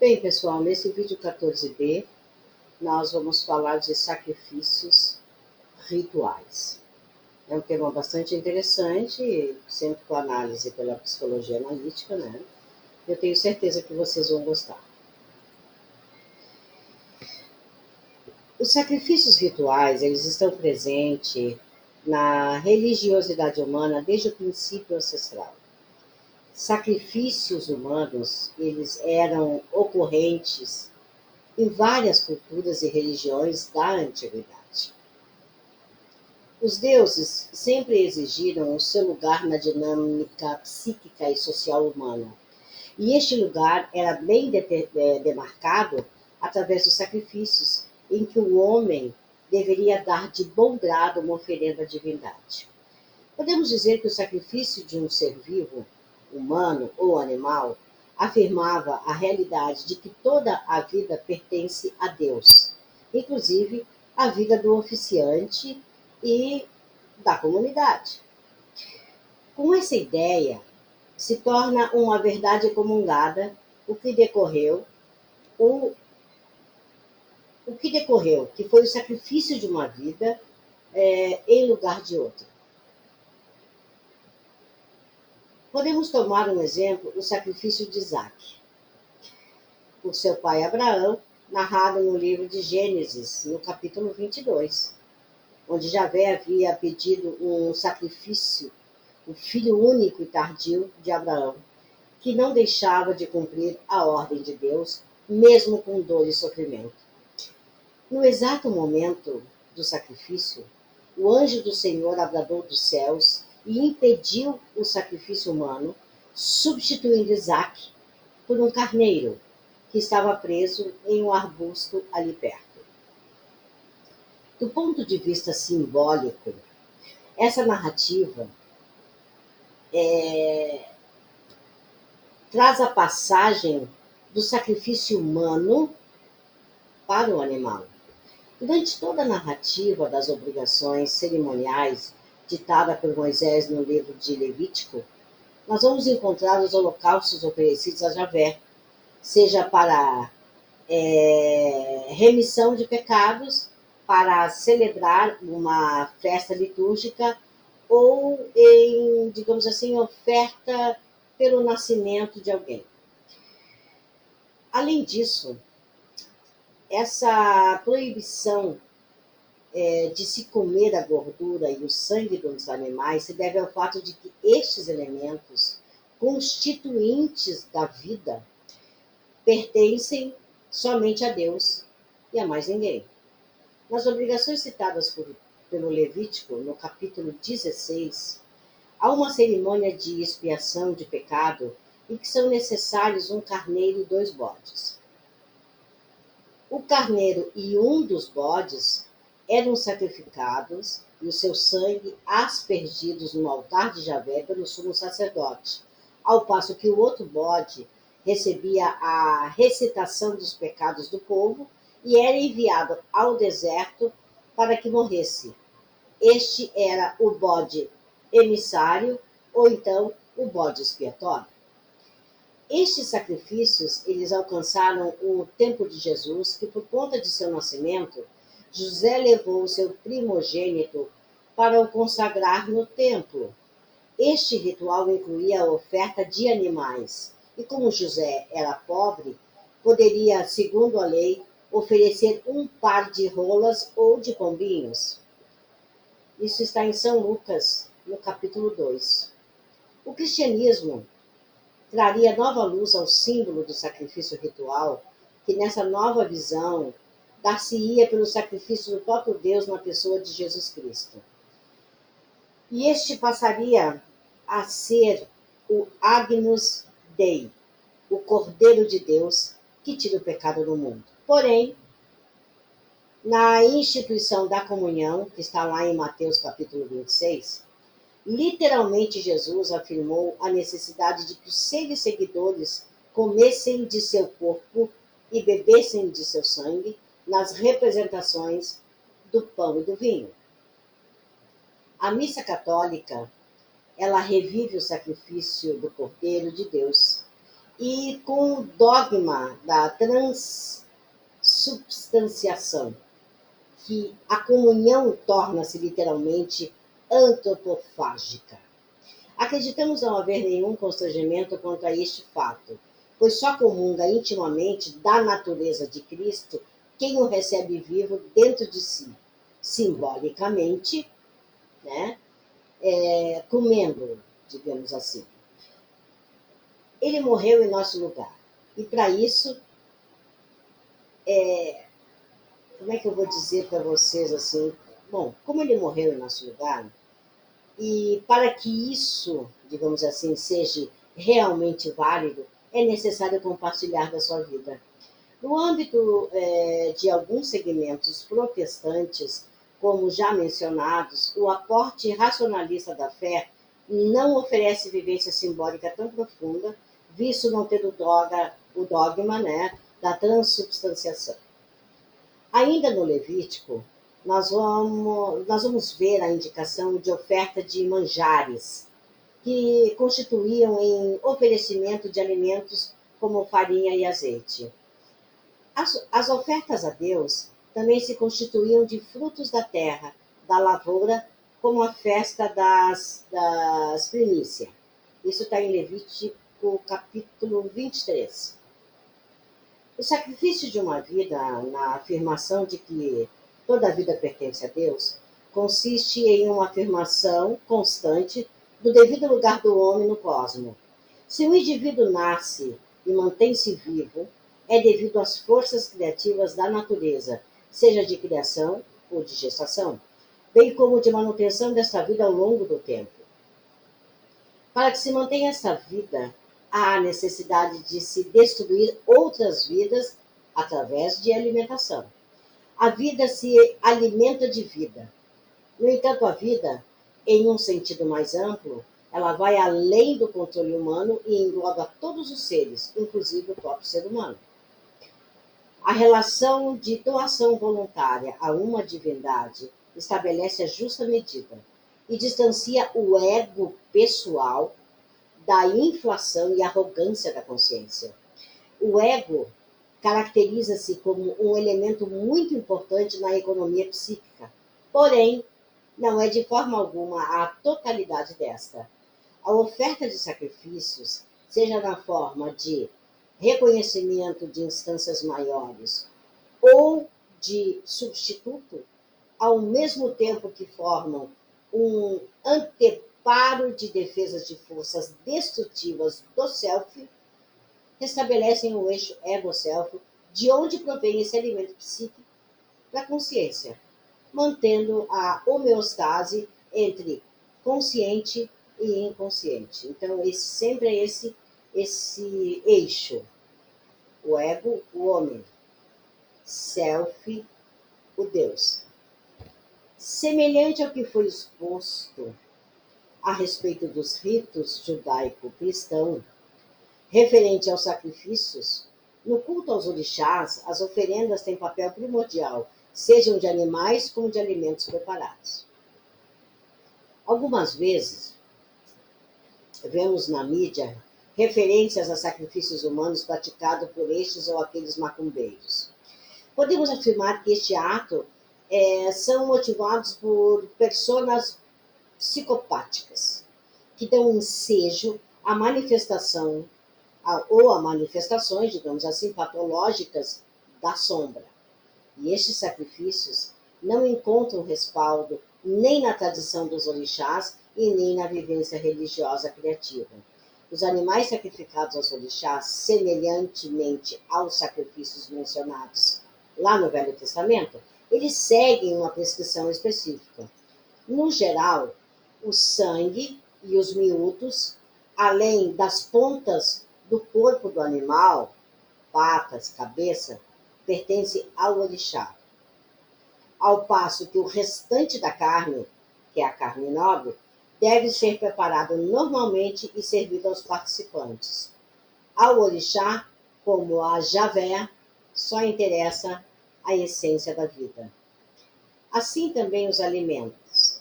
Bem, pessoal, nesse vídeo 14b, nós vamos falar de sacrifícios rituais. É um tema bastante interessante, sempre com análise pela psicologia analítica, né? Eu tenho certeza que vocês vão gostar. Os sacrifícios rituais, eles estão presentes na religiosidade humana desde o princípio ancestral. Sacrifícios humanos, eles eram ocorrentes em várias culturas e religiões da antiguidade. Os deuses sempre exigiram o seu lugar na dinâmica psíquica e social humana, e este lugar era bem demarcado através dos sacrifícios, em que o homem deveria dar de bom grado uma oferenda à divindade. Podemos dizer que o sacrifício de um ser vivo, humano ou animal, afirmava a realidade de que toda a vida pertence a Deus, inclusive a vida do oficiante e da comunidade. Com essa ideia, se torna uma verdade comungada o que decorreu, que foi o sacrifício de uma vida em lugar de outra. Podemos tomar um exemplo, o sacrifício de Isaque, por seu pai Abraão, narrado no livro de Gênesis, no capítulo 22, onde Javé havia pedido um sacrifício, o filho único e tardio de Abraão, que não deixava de cumprir a ordem de Deus, mesmo com dor e sofrimento. No exato momento do sacrifício, o anjo do Senhor abradou dos céus e impediu o sacrifício humano, substituindo Isaque por um carneiro que estava preso em um arbusto ali perto. Do ponto de vista simbólico, essa narrativa traz a passagem do sacrifício humano para o animal. Durante toda a narrativa das obrigações cerimoniais ditada por Moisés no livro de Levítico, nós vamos encontrar os holocaustos oferecidos a Javé, seja para remissão de pecados, para celebrar uma festa litúrgica ou em, digamos assim, oferta pelo nascimento de alguém. Além disso, essa proibição de se comer a gordura e o sangue dos animais se deve ao fato de que estes elementos constituintes da vida pertencem somente a Deus e a mais ninguém. Nas obrigações citadas pelo Levítico, no capítulo 16, há uma cerimônia de expiação de pecado em que são necessários um carneiro e 2 bodes. O carneiro e um dos bodes eram sacrificados e o seu sangue aspergidos no altar de Javé pelo sumo sacerdote, ao passo que o outro bode recebia a recitação dos pecados do povo e era enviado ao deserto para que morresse. Este era o bode emissário ou então o bode expiatório. Estes sacrifícios, eles alcançaram o tempo de Jesus, que por conta de seu nascimento, José levou o seu primogênito para o consagrar no templo. Este ritual incluía a oferta de animais, e como José era pobre, poderia, segundo a lei, oferecer um par de rolas ou de pombinhos. Isso está em São Lucas, no capítulo 2. O cristianismo traria nova luz ao símbolo do sacrifício ritual, que nessa nova visão dar-se-ia pelo sacrifício do próprio Deus na pessoa de Jesus Cristo. E este passaria a ser o Agnus Dei, o Cordeiro de Deus que tira o pecado do mundo. Porém, na instituição da comunhão, que está lá em Mateus capítulo 26, literalmente Jesus afirmou a necessidade de que os seus seguidores comessem de seu corpo e bebessem de seu sangue nas representações do pão e do vinho. A missa católica, ela revive o sacrifício do Cordeiro de Deus e com o dogma da transubstanciação, que a comunhão torna-se literalmente antropofágica. Acreditamos não haver nenhum constrangimento quanto a este fato, pois só comunga intimamente da natureza de Cristo quem o recebe vivo dentro de si, simbolicamente, né, comendo, digamos assim. Ele morreu em nosso lugar. E para isso, como é que eu vou dizer para vocês assim? Bom, como ele morreu em nosso lugar, e para que isso, digamos assim, seja realmente válido, é necessário compartilhar da sua vida. No âmbito de alguns segmentos protestantes, como já mencionados, o aporte racionalista da fé não oferece vivência simbólica tão profunda, visto não ter o dogma, né, da transubstanciação. Ainda no Levítico, nós vamos ver a indicação de oferta de manjares, que constituíam em oferecimento de alimentos como farinha e azeite. As ofertas a Deus também se constituíam de frutos da terra, da lavoura, como a festa das primícias. Isso está em Levítico capítulo 23. O sacrifício de uma vida, na afirmação de que toda a vida pertence a Deus, consiste em uma afirmação constante do devido lugar do homem no cosmos. Se um indivíduo nasce e mantém-se vivo, é devido às forças criativas da natureza, seja de criação ou de gestação, bem como de manutenção desta vida ao longo do tempo. Para que se mantenha essa vida, há a necessidade de se destruir outras vidas através de alimentação. A vida se alimenta de vida. No entanto, a vida, em um sentido mais amplo, ela vai além do controle humano e engloba todos os seres, inclusive o próprio ser humano. A relação de doação voluntária a uma divindade estabelece a justa medida e distancia o ego pessoal da inflação e arrogância da consciência. O ego caracteriza-se como um elemento muito importante na economia psíquica, porém, não é de forma alguma a totalidade desta. A oferta de sacrifícios, seja na forma de reconhecimento de instâncias maiores ou de substituto, ao mesmo tempo que formam um anteparo de defesas de forças destrutivas do self, restabelecem o eixo ego-self, de onde provém esse alimento psíquico da consciência, mantendo a homeostase entre consciente e inconsciente. Então, esse sempre é esse eixo. O ego, o homem. Self, o Deus. Semelhante ao que foi exposto a respeito dos ritos judaico-cristão, referente aos sacrifícios, no culto aos orixás, as oferendas têm papel primordial, sejam de animais como de alimentos preparados. Algumas vezes, vemos na mídia referências a sacrifícios humanos praticados por estes ou aqueles macumbeiros. Podemos afirmar que este ato são motivados por personas psicopáticas, que dão ensejo à manifestação ou a manifestações, digamos assim, patológicas da sombra. E estes sacrifícios não encontram respaldo nem na tradição dos orixás e nem na vivência religiosa criativa. Os animais sacrificados aos orixás, semelhantemente aos sacrifícios mencionados lá no Velho Testamento, eles seguem uma prescrição específica. No geral, o sangue e os miúdos, além das pontas do corpo do animal, patas, cabeça, pertence ao orixá. Ao passo que o restante da carne, que é a carne nobre, deve ser preparado normalmente e servido aos participantes. Ao orixá, como a Javé, só interessa a essência da vida. Assim também os alimentos.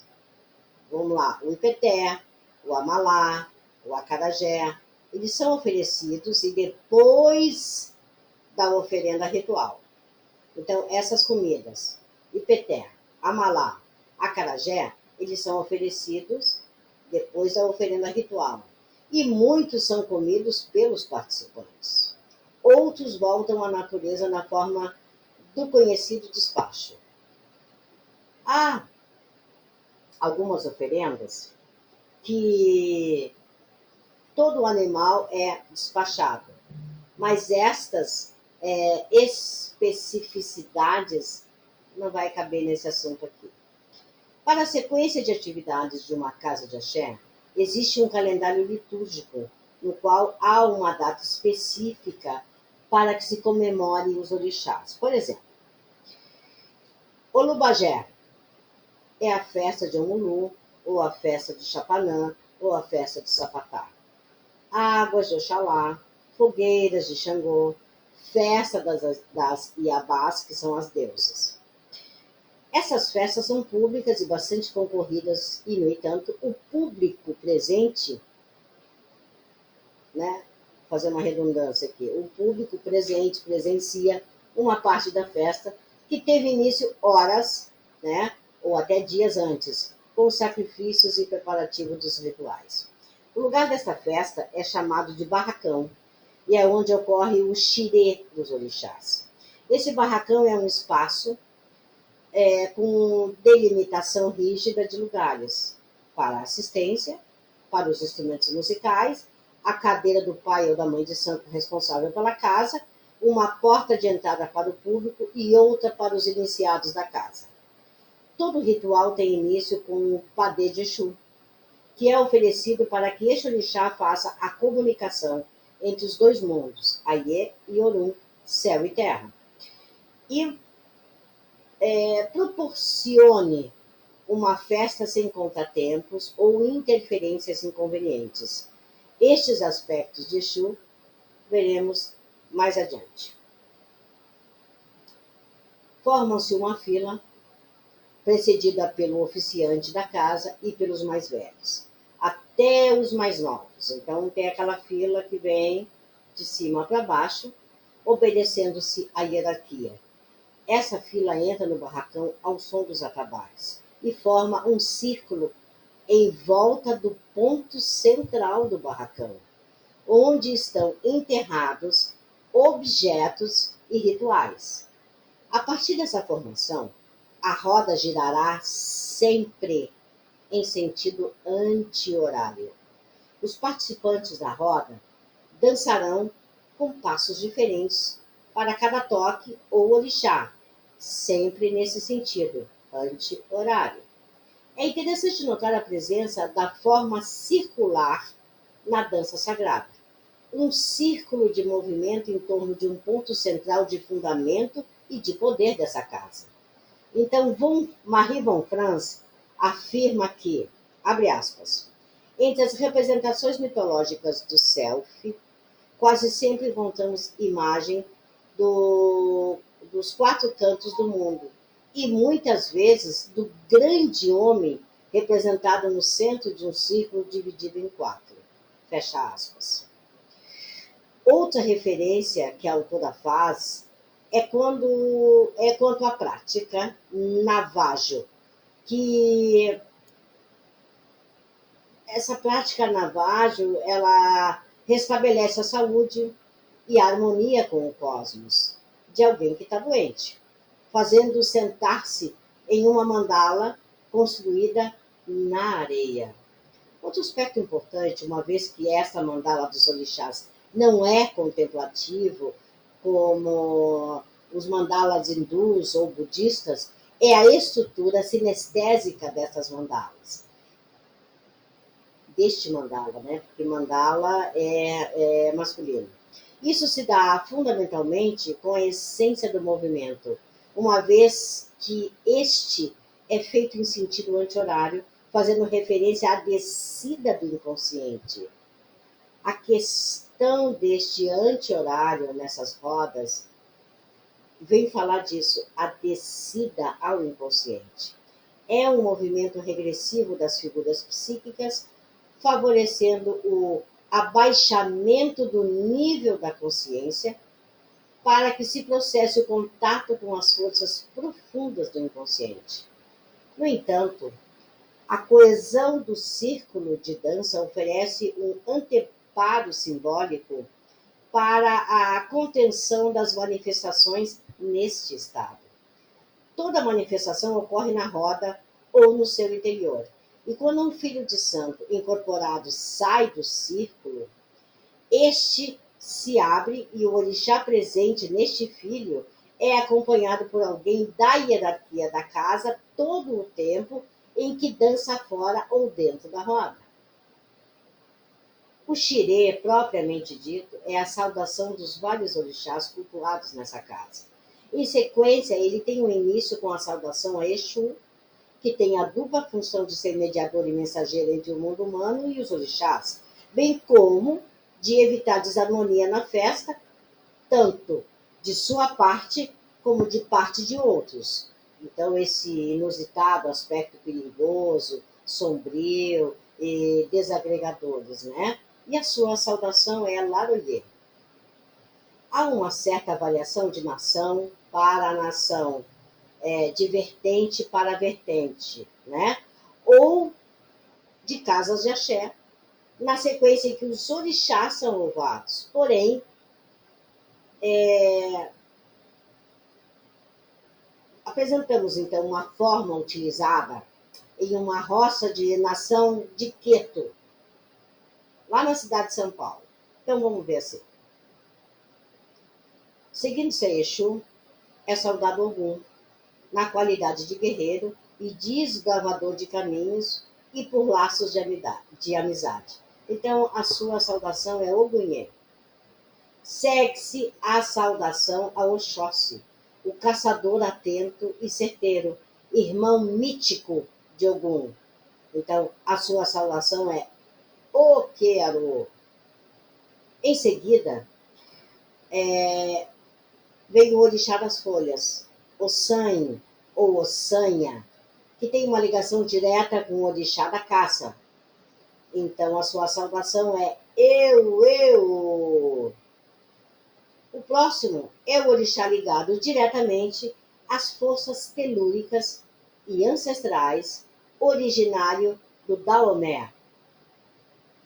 Vamos lá, o ipeté, o amalá, o acarajé, Eles são oferecidos e depois da oferenda ritual. Então, essas comidas, ipeté, amalá, acarajé, eles são oferecidos depois da oferenda ritual. E muitos são comidos pelos participantes. Outros voltam à natureza na forma do conhecido despacho. Há algumas oferendas que todo animal é despachado, mas estas especificidades não vai caber nesse assunto aqui. Para a sequência de atividades de uma casa de axé, existe um calendário litúrgico, no qual há uma data específica para que se comemore os orixás. Por exemplo, Olubagé é a festa de Omulu, ou a festa de Chapanã, ou a festa de Sapatá. Águas de Oxalá, fogueiras de Xangô, festa das Iabás, que são as deusas. Essas festas são públicas e bastante concorridas e, no entanto, o público presente, né, fazer uma redundância aqui, o público presente presencia uma parte da festa que teve início horas, né, ou até dias antes, com os sacrifícios e preparativos dos rituais. O lugar desta festa é chamado de barracão e é onde ocorre o xirê dos orixás. Esse barracão é um espaço com delimitação rígida de lugares para assistência, para os instrumentos musicais, a cadeira do pai ou da mãe de santo responsável pela casa, uma porta de entrada para o público e outra para os iniciados da casa. Todo ritual tem início com o padê de Exu, que é oferecido para que este orixá faça a comunicação entre os dois mundos, Aiê e Orum, céu e terra. E proporcione uma festa sem contratempos ou interferências inconvenientes. Estes aspectos de Exu veremos mais adiante. Formam-se uma fila, precedida pelo oficiante da casa e pelos mais velhos, até os mais novos. Então, tem aquela fila que vem de cima para baixo, obedecendo-se à hierarquia. Essa fila entra no barracão ao som dos atabaques e forma um círculo em volta do ponto central do barracão, onde estão enterrados objetos e rituais. A partir dessa formação, a roda girará sempre em sentido anti-horário. Os participantes da roda dançarão com passos diferentes para cada toque ou orixá, sempre nesse sentido, anti-horário. É interessante notar a presença da forma circular na dança sagrada. Um círculo de movimento em torno de um ponto central de fundamento e de poder dessa casa. Então, Marie von Franz afirma que, abre aspas, entre as representações mitológicas do self, quase sempre encontramos imagem dos quatro cantos do mundo e muitas vezes do grande homem representado no centro de um círculo dividido em quatro. Fecha aspas. Outra referência que a autora faz quanto à prática Navajo, que essa prática Navajo, ela restabelece a saúde e a harmonia com o cosmos de alguém que está doente, fazendo sentar-se em uma mandala construída na areia. Outro aspecto importante, uma vez que esta mandala dos orixás não é contemplativo, como os mandalas hindus ou budistas, é a estrutura sinestésica dessas mandalas. Deste mandala, né? Porque mandala é masculino. Isso se dá fundamentalmente com a essência do movimento, uma vez que este é feito em sentido anti-horário, fazendo referência à descida do inconsciente. A questão deste anti-horário nessas rodas vem falar disso, a descida ao inconsciente. É um movimento regressivo das figuras psíquicas, favorecendo o abaixamento do nível da consciência para que se processe o contato com as forças profundas do inconsciente. No entanto, a coesão do círculo de dança oferece um anteparo simbólico para a contenção das manifestações neste estado. Toda manifestação ocorre na roda ou no seu interior. E quando um filho de santo incorporado sai do círculo, este se abre e o orixá presente neste filho é acompanhado por alguém da hierarquia da casa todo o tempo em que dança fora ou dentro da roda. O xirê, propriamente dito, é a saudação dos vários orixás cultuados nessa casa. Em sequência, ele tem um início com a saudação a Exu, que tem a dupla função de ser mediador e mensageiro entre o mundo humano e os orixás, bem como de evitar desarmonia na festa, tanto de sua parte como de parte de outros. Então, esse inusitado aspecto perigoso, sombrio e desagregadores, né? E a sua saudação é Laroyer. Há uma certa variação de nação para a nação, de vertente para vertente, né? Ou de casas de axé, na sequência em que os orixás são louvados. Porém, apresentamos então uma forma utilizada em uma roça de nação de Queto, lá na cidade de São Paulo. Então vamos ver assim. Seguindo-se a Exu, é saudado Ogum, na qualidade de guerreiro e desbravador de caminhos e por laços de amizade. Então, a sua saudação é Ogunhê. Segue-se a saudação a Oxóssi, o caçador atento e certeiro, irmão mítico de Ogum. Então, a sua saudação é Oquearo. Em seguida, vem o orixá das folhas, Ossanho ou Ossanha, que tem uma ligação direta com o orixá da caça. Então, a sua saudação é Eu. O próximo é o orixá ligado diretamente às forças telúricas e ancestrais, originário do Daomé,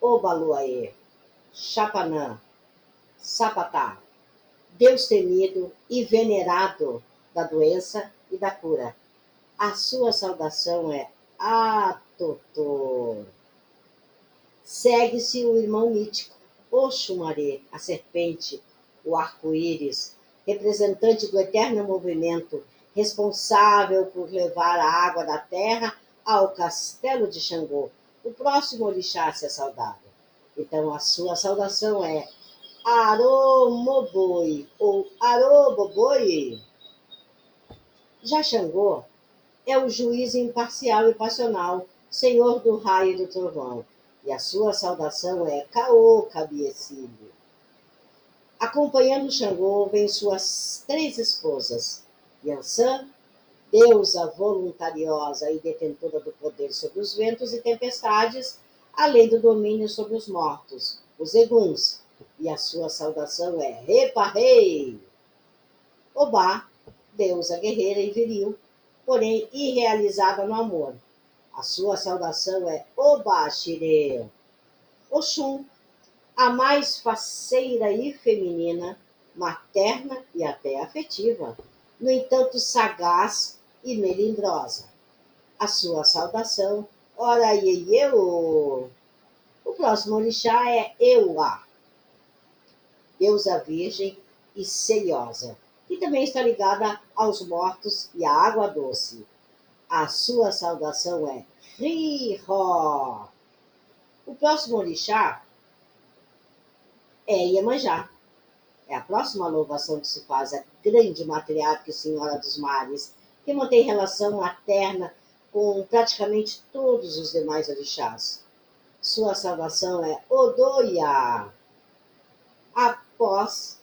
Obaluaê, Chapanã, Sapatá, Deus temido e venerado da doença e da cura. A sua saudação é Atotô. Segue-se o irmão mítico, Oxumaré, a serpente, o arco-íris, representante do eterno movimento, responsável por levar a água da terra ao castelo de Xangô. O próximo orixá a ser saudado. Então, a sua saudação é Aromoboi ou Aroboboi. Já Xangô é o juiz imparcial e passional, senhor do raio e do trovão, e a sua saudação é Caô Cabiecílio. Acompanhando Xangô vem suas 3 esposas, Yansan, deusa voluntariosa e detentora do poder sobre os ventos e tempestades, além do domínio sobre os mortos, os Eguns, e a sua saudação é Reparrei. Obá, deusa guerreira e viril, porém irrealizada no amor. A sua saudação é Obaxire. Oxum, a mais faceira e feminina, materna e até afetiva, no entanto sagaz e melindrosa. A sua saudação, ora ieieu. O próximo orixá é Euá, deusa virgem e seriosa, que também está ligada aos mortos e à água doce. A sua saudação é Ri-Ró. O próximo orixá é Iemanjá. É a próxima louvação que se faz, a grande matriarca e senhora dos mares, que mantém relação materna com praticamente todos os demais orixás. Sua saudação é Odoia. Após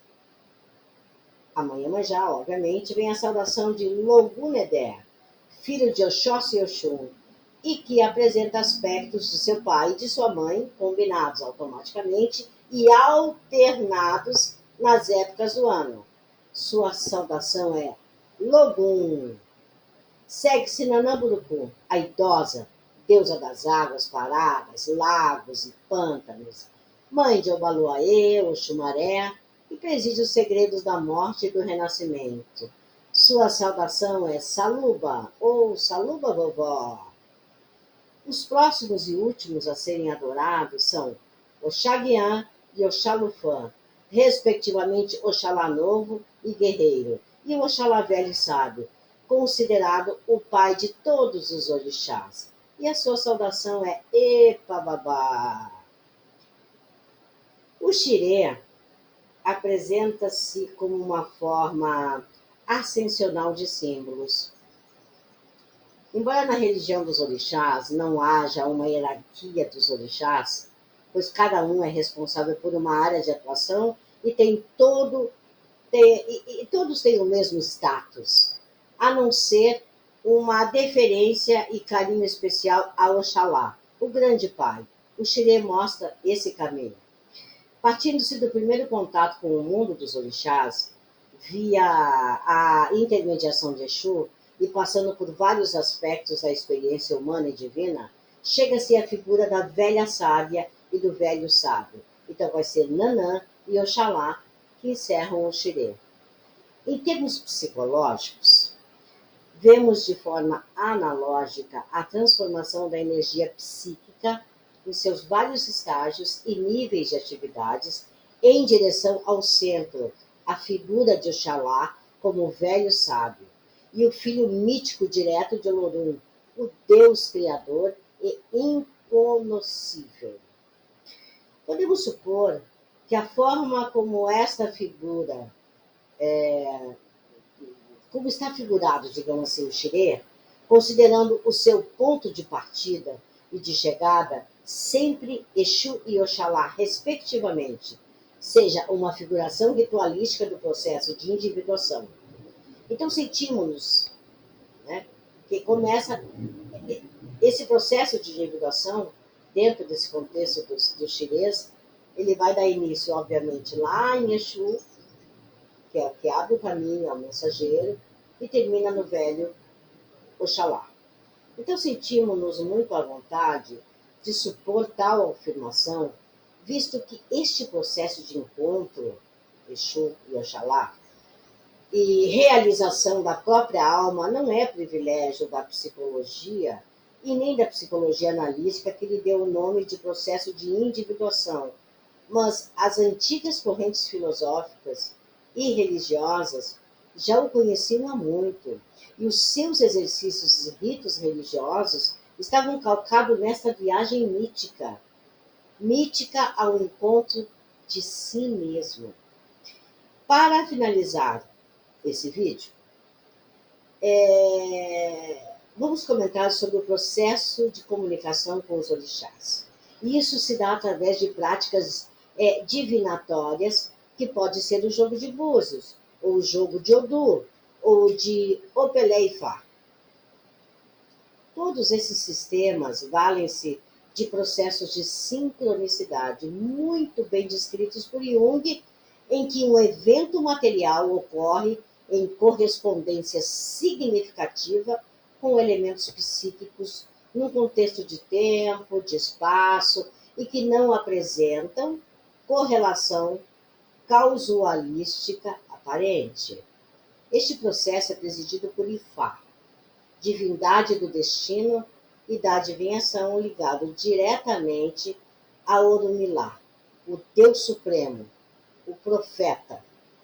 a mãe Iemanjá, obviamente, vem a saudação de Logunedé, filho de Oxóssi e Oxum, e que apresenta aspectos de seu pai e de sua mãe, combinados automaticamente e alternados nas épocas do ano. Sua saudação é Logum. Segue-se Nanamburucu, a idosa, deusa das águas paradas, lagos e pântanos, mãe de Obaluaê, Oxumaré, e preside os segredos da morte e do renascimento. Sua saudação é Saluba, ou Saluba Vovó. Os próximos e últimos a serem adorados são Oxaguian e Oxalufã, respectivamente Oxalá Novo e Guerreiro, e o Oxalá Velho e Sábio, considerado o pai de todos os orixás. E a sua saudação é Epababá. O xirê apresenta-se como uma forma ascensional de símbolos. Embora na religião dos orixás não haja uma hierarquia dos orixás, pois cada um é responsável por uma área de atuação e todos têm o mesmo status, a não ser uma deferência e carinho especial a Oxalá, o grande pai. O xirê mostra esse caminho. Partindo-se do primeiro contato com o mundo dos orixás, via a intermediação de Exu, e passando por vários aspectos da experiência humana e divina, chega-se à figura da velha sábia e do velho sábio. Então vai ser Nanã e Oxalá que encerram o xirê. Em termos psicológicos, vemos de forma analógica a transformação da energia psíquica em seus vários estágios e níveis de atividades em direção ao centro, a figura de Oxalá como o velho sábio, e o filho mítico direto de Olorum, o Deus criador e incognoscível. Podemos supor que a forma como esta figura, como está figurado, digamos assim, o xirê, considerando o seu ponto de partida e de chegada, sempre Exu e Oxalá, respectivamente, seja uma figuração ritualística do processo de individuação. Então sentimos-nos, né, que começa esse processo de individuação, dentro desse contexto dos xirês, ele vai dar início, obviamente, lá em Exu, que é o que abre o caminho ao mensageiro, e termina no velho Oxalá. Então sentimos-nos muito à vontade de supor tal afirmação, visto que este processo de encontro, Exu e Oxalá, e realização da própria alma não é privilégio da psicologia e nem da psicologia analítica que lhe deu o nome de processo de individuação, mas as antigas correntes filosóficas e religiosas já o conheciam há muito, e os seus exercícios e ritos religiosos estavam calcados nesta viagem mítica, mítica ao encontro de si mesmo. Para finalizar esse vídeo, vamos comentar sobre o processo de comunicação com os orixás. Isso se dá através de práticas divinatórias, que pode ser o jogo de búzios, ou o jogo de Odu, ou de Opeleifá. Todos esses sistemas valem-se de processos de sincronicidade muito bem descritos por Jung, em que um evento material ocorre em correspondência significativa com elementos psíquicos num contexto de tempo, de espaço, e que não apresentam correlação causalística aparente. Este processo é presidido por Ifá, divindade do destino e da adivinhação, ligado diretamente a Orunmilá, o Deus Supremo, o profeta,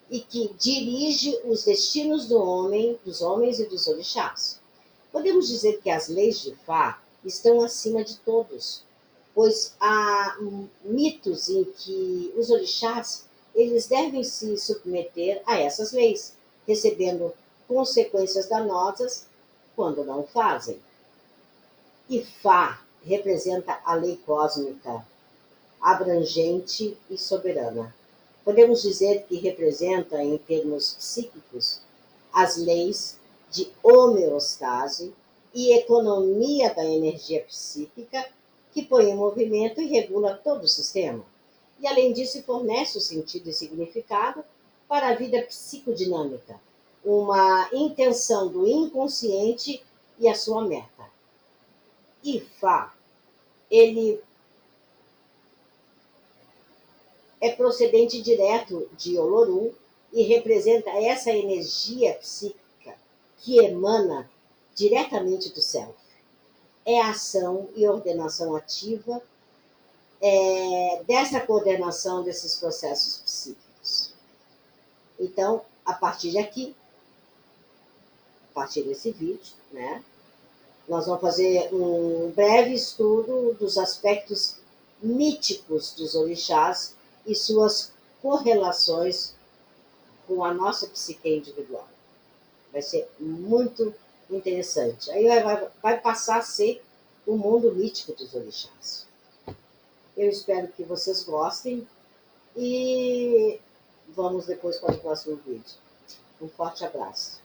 e que dirige os destinos dos homens e dos orixás. Podemos dizer que as leis de Fá estão acima de todos, pois há mitos em que os orixás eles devem se submeter a essas leis, recebendo consequências danosas quando não fazem. E Fá representa a lei cósmica, abrangente e soberana. Podemos dizer que representa, em termos psíquicos, as leis de homeostase, e economia da energia psíquica, que põe em movimento e regula todo o sistema. E, além disso, fornece o sentido e significado para a vida psicodinâmica, uma intenção do inconsciente e a sua meta. Ifá, ele é procedente direto de Olorum e representa essa energia psíquica que emana diretamente do céu. É a ação e ordenação ativa dessa coordenação desses processos psíquicos. Então, a partir de aqui, a partir desse vídeo, né, nós vamos fazer um breve estudo dos aspectos míticos dos orixás e suas correlações com a nossa psique individual. Vai ser muito interessante. Aí vai passar a ser o mundo mítico dos orixás. Eu espero que vocês gostem e vamos depois para o próximo vídeo. Um forte abraço.